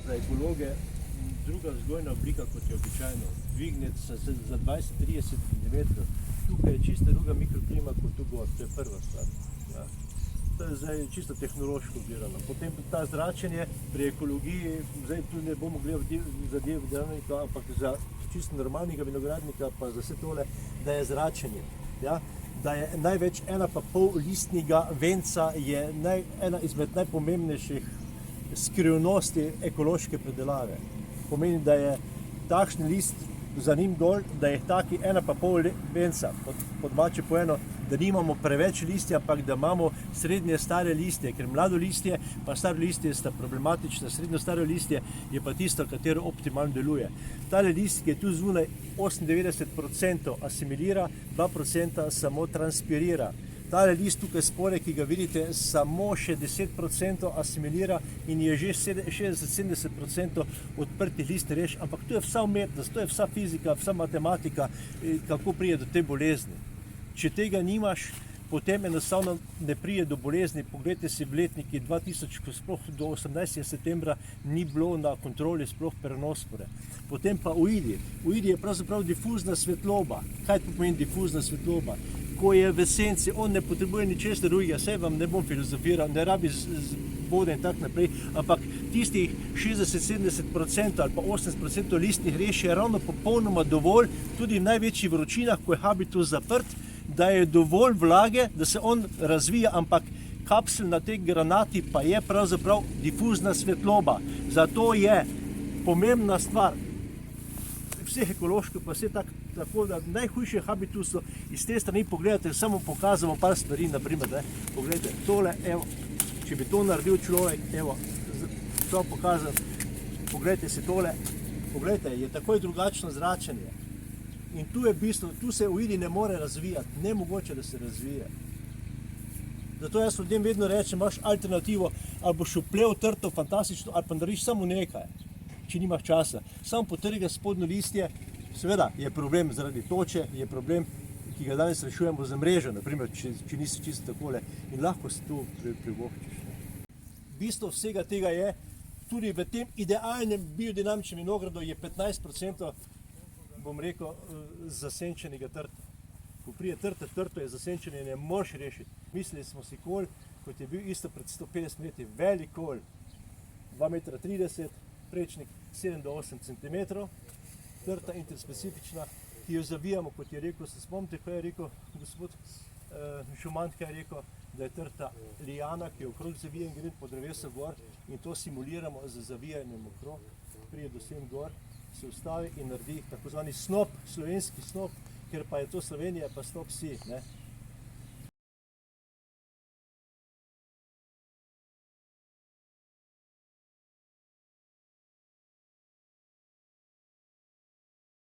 za ekologe druga vzgojna oblika, kot je običajno. Dvigniti se za 20-30 cm. Tukaj je čisto druga mikroklima kot tu gor, to je prva stvar. Ja. To je zdaj čisto tehnološko gledano. Potem ta zračenje pri ekologiji, zdaj tu ne bomo gledali zadev vinogradnika, ampak za čisto normalnega vinogradnika, pa za vse tole, da je zračenje. Ja? Da je največ 1,5 listnega venca je ena izmed najpomembnejših skrivnosti ekološke predelave. Pomeni, da je takšen list za njim dol, da je taki 1,5 venca, po domače povedano, da nimamo preveč listja, ampak da imamo srednje stare listje, ker mlado listje pa staro listje sta problematična, srednjo staro listje je pa tisto, katero optimalno deluje. Tale list, ki je tu zunaj, 98% asimilira, 2% samo transpirira. Tale list tukaj spore, ki ga vidite, samo še 10% asimilira in je že 60-70% odprtih listnih reš, ampak to je vsa umetnost, to je vsa fizika, vsa matematika, kako pride do te bolezni. Če tega nimaš, potem enostavno ne pride do bolezni. Poglejte si v letniki 2000, ko sploh do 18. septembra ni bilo na kontroli sploh perenospore. Potem pa uidi. Uidi je pravzaprav difuzna svetloba. Kaj to pomeni difuzna svetloba? Ko je v senci, on ne potrebuje ničesar drugega, saj vam ne bom filozofiral, ne rabi vode in tak naprej, ampak tistih 60-70% ali pa 80% listnih reš je ravno popolnoma dovolj, tudi v največjih vročinah, ko je habitus zaprt, da je dovolj vlage, da se on razvija, ampak kapsel na tej granati pa je pravzaprav difuzna svetloba. Zato je pomembna stvar vseh ekoloških, pa vse tako, da najhujše habitusu iz te strani pogledate, samo pokazamo par stvari, naprimer, pogledajte, tole, evo, če bi to naredil človek, evo, to pokazam, pogledajte si tole, pogledajte, je takoj drugačno zračenje. In tu je bistvo, tu se uidi ne more razvijati, nemogoče, da se razvije. Zato jaz ljudem vedno rečem, imaš alternativo, ali boš vplev trto fantastično, ali pa narediš samo nekaj, če nimaš časa. Samo potrga spodnjo listje, seveda je problem zaradi toče, je problem, ki ga danes rešujemo za mrežo, naprimer, če nisi čisto takole in lahko se tu privoščiš. Bistvo vsega tega je, tudi v tem idealnem biodinamičnem vinogradu je 15%, bom rekel, zasenčenega trta. Ko prije trto je zasenčenje, ne moreš rešiti. Mislili smo si kol, kot je bil isto pred 150 leti, velik kol, 2,30 m, prečnik 7 do 8 cm, trta interspecifična, ki jo zavijamo, kot je rekel, se spomnite, kaj je rekel gospod Šumant, kaj je rekel, da je trta liana, ki je okrog zavija in gre po drevesu gor in to simuliramo z zavijanjem okrog, prije do sem gor, se ustavi in naredi tako zvani snop, slovenski snop, ker pa je to Slovenija, pa snop si, ne.